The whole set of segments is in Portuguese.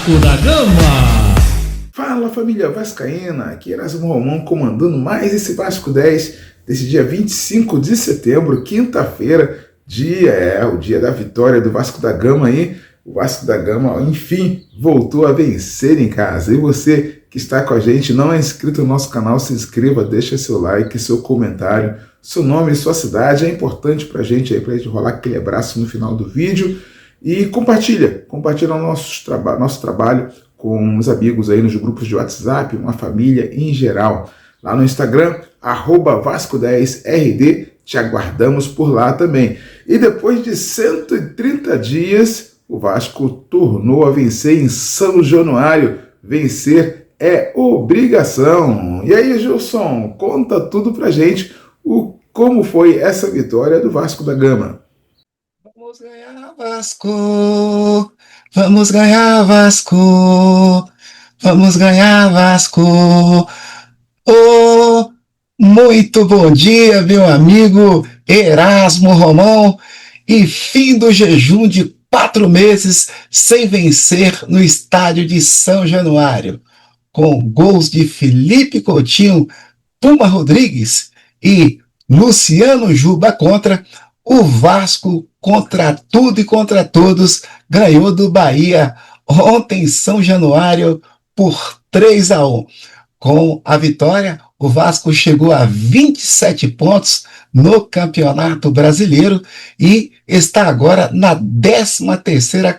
Vasco da Gama. Fala, família vascaína, aqui Erasmo Romão comandando mais esse Vasco 10 desse dia 25 de setembro, quinta-feira, o dia da vitória do Vasco da Gama aí. O Vasco da Gama, enfim, voltou a vencer em casa. E você que está com a gente, não é inscrito no nosso canal, se inscreva, deixa seu like, seu comentário, seu nome e sua cidade, é importante pra gente rolar aquele abraço no final do vídeo. E compartilha o nosso trabalho com os amigos aí nos grupos de WhatsApp, uma família em geral. Lá no Instagram, @Vasco10RD, te aguardamos por lá também. E depois de 130 dias, o Vasco tornou a vencer em São Januário. Vencer é obrigação. E aí, Gilson, conta tudo pra gente como foi essa vitória do Vasco da Gama. Vamos ganhar, Vasco! Vamos ganhar, Vasco! Vamos ganhar, Vasco! Oh, muito bom dia, meu amigo Erasmo Romão, e fim do jejum de 4 meses sem vencer no estádio de São Januário, com gols de Felipe Coutinho, Puma Rodrigues e Luciano Juba contra. O Vasco, contra tudo e contra todos, ganhou do Bahia ontem em São Januário por 3-1. Com a vitória, o Vasco chegou a 27 pontos no Campeonato Brasileiro e está agora na 13ª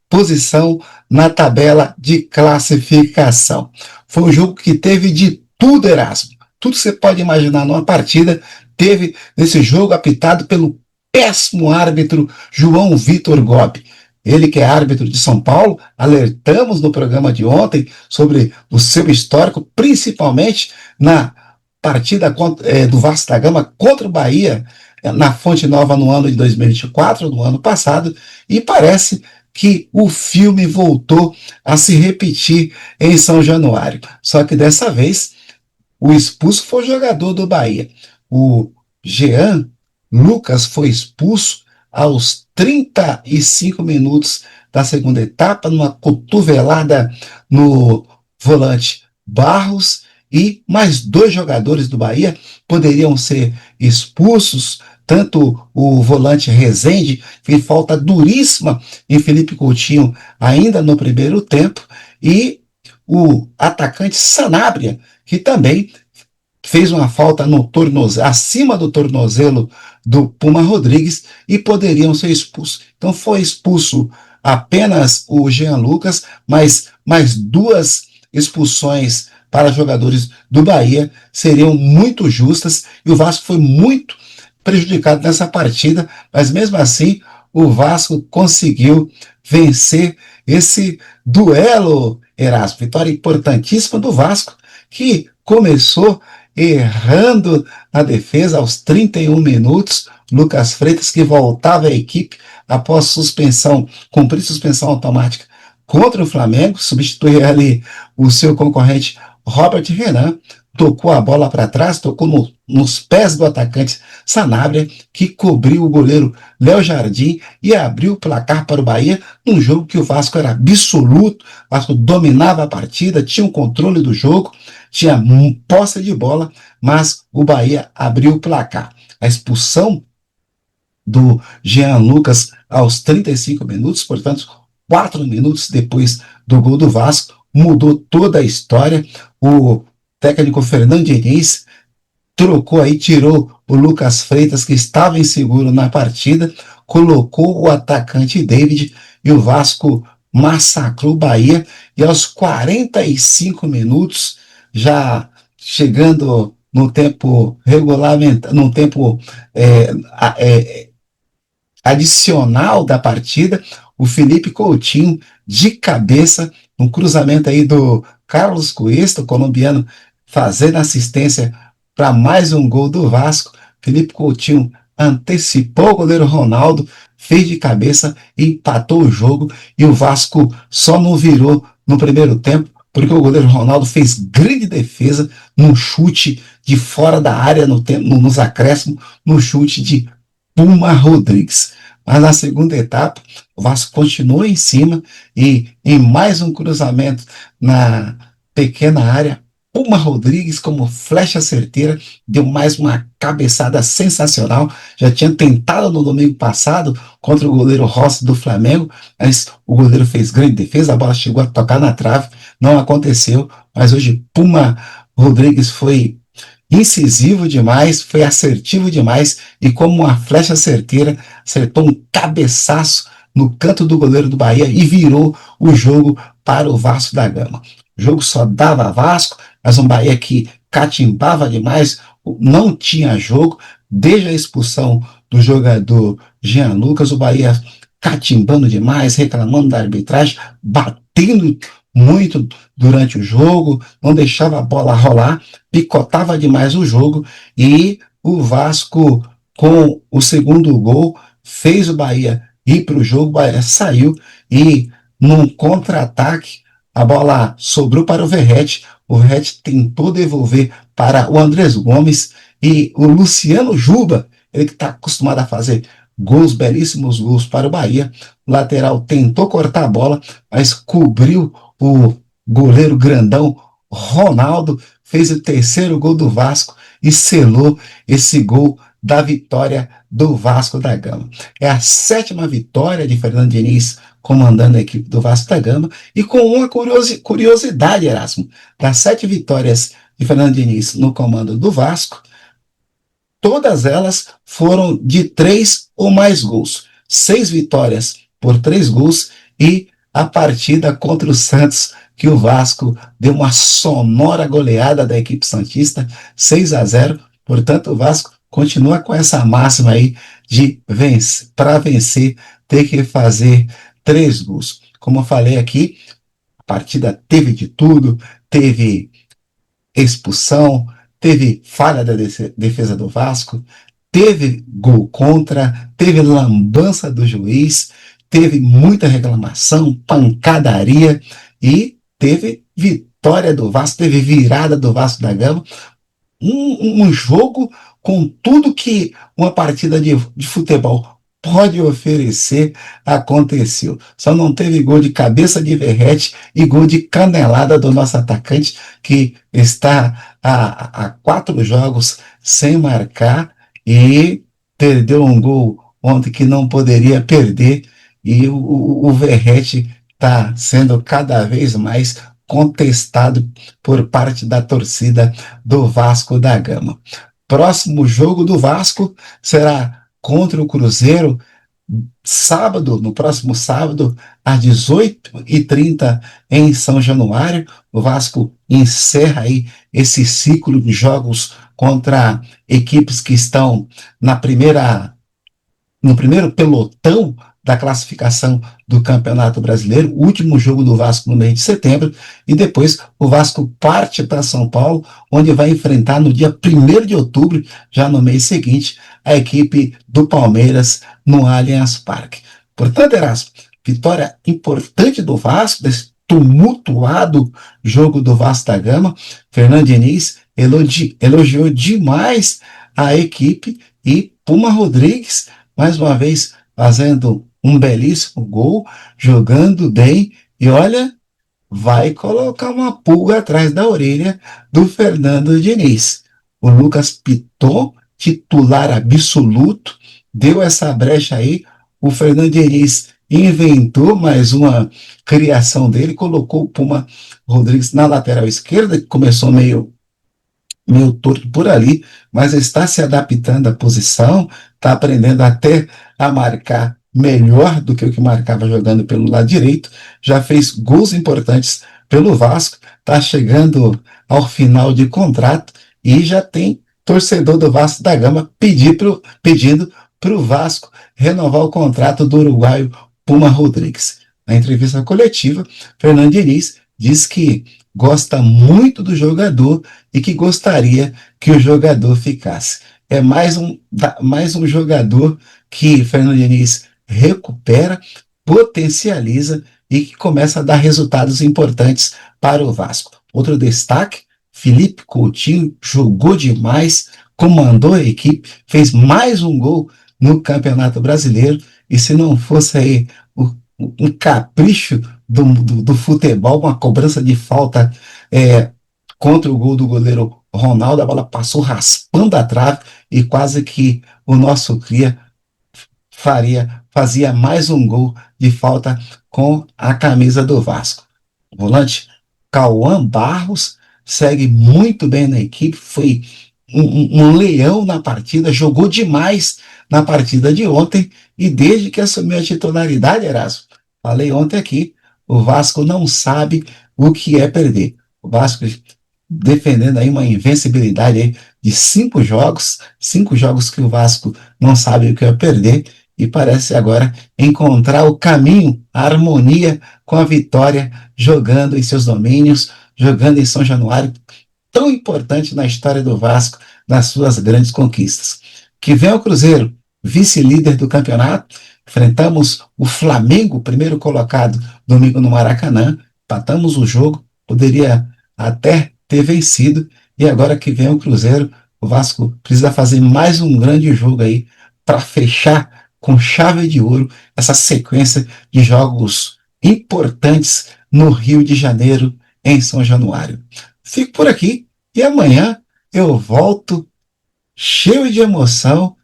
posição na tabela de classificação. Foi um jogo que teve de tudo, Erasmo. Tudo que você pode imaginar numa partida teve nesse jogo, apitado pelo péssimo árbitro João Vitor Gobi. Ele que é árbitro de São Paulo, alertamos no programa de ontem sobre o seu histórico, principalmente na partida do Vasco da Gama contra o Bahia, na Fonte Nova no ano de 2024, no ano passado, e parece que o filme voltou a se repetir em São Januário. Só que dessa vez, o expulso foi o jogador do Bahia. O Jean Lucas foi expulso aos 35 minutos da segunda etapa, numa cotovelada no volante Barros, e mais 2 jogadores do Bahia poderiam ser expulsos, tanto o volante Rezende, fez falta duríssima em Felipe Coutinho ainda no primeiro tempo, e o atacante Sanabria, que também fez uma falta no tornozelo, acima do tornozelo do Puma Rodrigues, e poderiam ser expulsos. Então foi expulso apenas o Jean Lucas, mas mais 2 expulsões para jogadores do Bahia seriam muito justas, e o Vasco foi muito prejudicado nessa partida, mas mesmo assim o Vasco conseguiu vencer esse duelo, Erasmo. Vitória importantíssima do Vasco, que começou errando na defesa aos 31 minutos. Lucas Freitas, que voltava à equipe após cumprir suspensão automática contra o Flamengo, substituiu ali o seu concorrente Robert Renan, tocou a bola para trás, tocou nos pés do atacante Sanabria, que cobriu o goleiro Léo Jardim e abriu o placar para o Bahia, num jogo que o Vasco era absoluto. O Vasco dominava a partida, tinha o controle do jogo, tinha posse de bola, mas o Bahia abriu o placar. A expulsão do Jean Lucas aos 35 minutos, portanto, 4 minutos depois do gol do Vasco, mudou toda a história. O técnico Fernando Diniz tirou o Lucas Freitas, que estava inseguro na partida, colocou o atacante David, e o Vasco massacrou o Bahia, e aos 45 minutos, já chegando no tempo regulamentar, no tempo adicional da partida, o Felipe Coutinho, de cabeça, um cruzamento aí do Carlos Cuesta, o colombiano, fazendo assistência para mais um gol do Vasco. Felipe Coutinho antecipou o goleiro Ronaldo, fez de cabeça e empatou o jogo, e o Vasco só não virou no primeiro tempo, porque o goleiro Ronaldo fez grande defesa num chute de fora da área nos acréscimos, no chute de Puma Rodrigues. mas na segunda etapa o Vasco continuou em cima e em mais um cruzamento na pequena área, Puma Rodrigues, como flecha certeira, deu mais uma cabeçada sensacional. Já tinha tentado no domingo passado contra o goleiro Rossi do Flamengo, mas o goleiro fez grande defesa, a bola chegou a tocar na trave, não aconteceu, mas hoje Puma Rodrigues foi incisivo demais, foi assertivo demais e como uma flecha certeira, acertou um cabeçaço no canto do goleiro do Bahia e virou o jogo para o Vasco da Gama. O jogo só dava Vasco, mas um Bahia que catimbava demais, não tinha jogo, desde a expulsão do jogador Jean Lucas, o Bahia catimbando demais, reclamando da arbitragem, batendo muito durante o jogo, não deixava a bola rolar, picotava demais o jogo e o Vasco, com o segundo gol, fez o Bahia ir para o jogo, o Bahia saiu e num contra-ataque a bola sobrou para o Verratti tentou devolver para o Andrés Gomes e o Luciano Juba, ele que está acostumado a fazer gols, belíssimos gols para o Bahia, o lateral tentou cortar a bola, mas cobriu o goleiro grandão Ronaldo, fez o terceiro gol do Vasco e selou esse gol da vitória do Vasco da Gama. É a 7ª vitória de Fernando Diniz comandando a equipe do Vasco da Gama e com uma curiosidade, Erasmo, das 7 vitórias de Fernando Diniz no comando do Vasco, todas elas foram de 3 ou mais gols. 6 vitórias por 3 gols e a partida contra o Santos, que o Vasco deu uma sonora goleada da equipe santista, 6-0. Portanto, o Vasco continua com essa máxima aí de para vencer, ter que fazer 3 gols. Como eu falei aqui, a partida teve de tudo, teve expulsão, teve falha da defesa do Vasco, teve gol contra, teve lambança do juiz, teve muita reclamação, pancadaria e teve vitória do Vasco, teve virada do Vasco da Gama. Um jogo com tudo que uma partida de futebol pode oferecer, aconteceu. Só não teve gol de cabeça de Verratti e gol de canelada do nosso atacante, que está há 4 jogos sem marcar e perdeu um gol ontem que não poderia perder, e o Verratti está sendo cada vez mais contestado por parte da torcida do Vasco da Gama. Próximo jogo do Vasco será contra o Cruzeiro, no próximo sábado, às 18h30, em São Januário. O Vasco encerra aí esse ciclo de jogos contra equipes que estão no primeiro pelotão da classificação do Campeonato Brasileiro, o último jogo do Vasco no mês de setembro, e depois o Vasco parte para São Paulo, onde vai enfrentar no dia 1º de outubro, já no mês seguinte, a equipe do Palmeiras no Allianz Parque. Portanto, Erasmo, vitória importante do Vasco, desse tumultuado jogo do Vasco da Gama. Fernando Diniz elogiou demais a equipe e Puma Rodrigues, mais uma vez, fazendo um belíssimo gol, jogando bem, e olha, vai colocar uma pulga atrás da orelha do Fernando Diniz. O Lucas Piton, titular absoluto, deu essa brecha aí, o Fernando Diniz inventou mais uma criação dele, colocou o Puma Rodrigues na lateral esquerda, que começou meio torto por ali, mas está se adaptando à posição, está aprendendo até a marcar melhor do que o que marcava jogando pelo lado direito, já fez gols importantes pelo Vasco, está chegando ao final de contrato e já tem torcedor do Vasco da Gama pedindo para o Vasco renovar o contrato do uruguaio Puma Rodrigues. Na entrevista coletiva, Fernando Diniz diz que gosta muito do jogador e que gostaria que o jogador ficasse. É mais um jogador que Fernando Diniz recupera, potencializa e que começa a dar resultados importantes para o Vasco. Outro destaque, Felipe Coutinho jogou demais, comandou a equipe, fez mais um gol no Campeonato Brasileiro e se não fosse aí um capricho do futebol, uma cobrança de falta contra o gol do goleiro Ronaldo, a bola passou raspando a trave e quase que o nosso cria fazia mais um gol de falta com a camisa do Vasco. O volante Cauã Barros segue muito bem na equipe, foi um leão na partida, jogou demais na partida de ontem e desde que assumiu a titularidade, Erasmo, falei ontem aqui, o Vasco não sabe o que é perder. O Vasco defendendo aí uma invencibilidade aí de 5 jogos que o Vasco não sabe o que é perder e parece agora encontrar o caminho, a harmonia com a vitória, jogando em seus domínios, jogando em São Januário, tão importante na história do Vasco, nas suas grandes conquistas. Que vem o Cruzeiro, vice-líder do campeonato, enfrentamos o Flamengo, primeiro colocado, domingo no Maracanã, empatamos o jogo, poderia até ter vencido, e agora que vem o Cruzeiro, o Vasco precisa fazer mais um grande jogo aí para fechar com chave de ouro essa sequência de jogos importantes no Rio de Janeiro, em São Januário. Fico por aqui e amanhã eu volto cheio de emoção,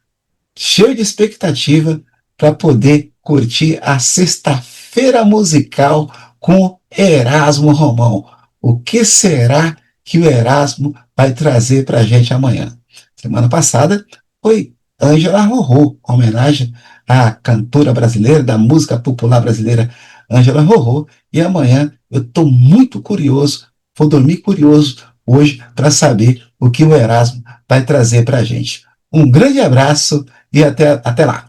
cheio de expectativa para poder curtir a sexta-feira musical com Erasmo Romão. O que será que o Erasmo vai trazer para a gente amanhã? Semana passada foi Ângela Rorô, homenagem à cantora brasileira, da música popular brasileira, Ângela Rorô, e amanhã eu estou muito curioso, vou dormir curioso hoje para saber o que o Erasmo vai trazer para a gente. Um grande abraço e até lá.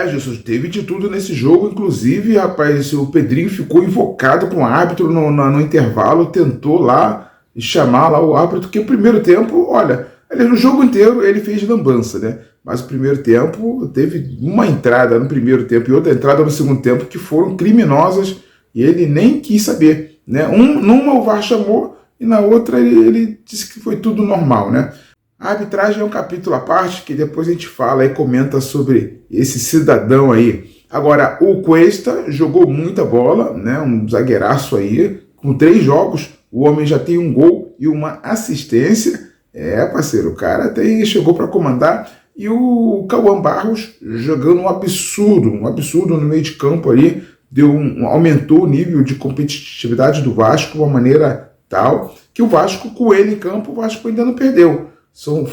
Jesus, teve de tudo nesse jogo, inclusive, rapaz, o Pedrinho ficou invocado com o árbitro no intervalo, tentou lá chamar lá o árbitro, que o primeiro tempo, olha, no jogo inteiro ele fez lambança, né? Mas o primeiro tempo teve uma entrada no primeiro tempo e outra entrada no segundo tempo que foram criminosas e ele nem quis saber, né? Numa o VAR chamou e na outra ele disse que foi tudo normal, né? A arbitragem é um capítulo à parte que depois a gente fala e comenta sobre esse cidadão aí. Agora, o Cuesta jogou muita bola, né? Um zagueiraço aí, com 3 jogos, o homem já tem um gol e uma assistência. Parceiro, o cara chegou para comandar. E o Cauã Barros jogando um absurdo no meio de campo ali, aumentou o nível de competitividade do Vasco de uma maneira tal que o Vasco, com ele em campo, o Vasco ainda não perdeu. São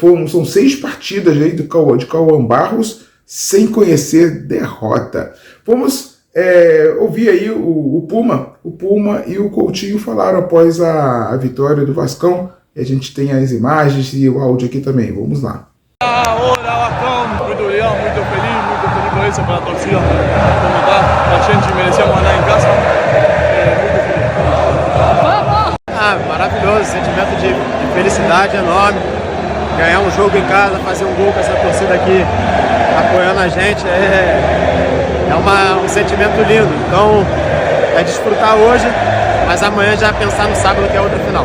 6 partidas aí de Cauã Barros sem conhecer derrota. Vamos ouvir aí o Puma e o Coutinho falaram após a vitória do Vascão. A gente tem as imagens e o áudio aqui também. Vamos lá. Hola Vascão, muito legal, muito feliz por isso, pela torcida, como tá, a gente merecíamos andar em casa, muito feliz. Maravilhoso, sentimento de felicidade enorme, ganhar um jogo em casa, fazer um gol com essa torcida aqui apoiando a gente, um sentimento lindo, então é desfrutar hoje, mas amanhã já pensar no sábado que é outra final.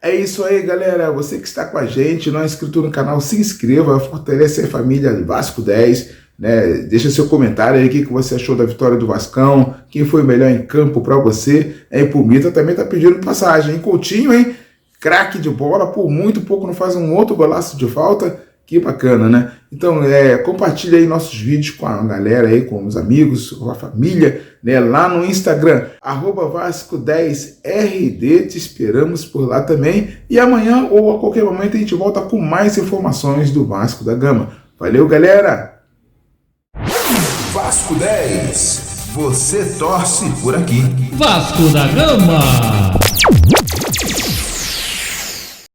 É isso aí, galera. Você que está com a gente, não é inscrito no canal, se inscreva, fortalece a família Vasco 10, né? Deixa seu comentário aí, o que você achou da vitória do Vascão, quem foi o melhor em campo para você. Pumita também tá pedindo passagem, hein? Coutinho, hein? Craque de bola, por muito pouco não faz um outro golaço de falta. Que bacana, né? Então, compartilha aí nossos vídeos com a galera aí, com os amigos, com a família, né? Lá no Instagram, @Vasco10RD, te esperamos por lá também. E amanhã ou a qualquer momento a gente volta com mais informações do Vasco da Gama. Valeu, galera! Vasco 10, você torce por aqui. Vasco da Gama.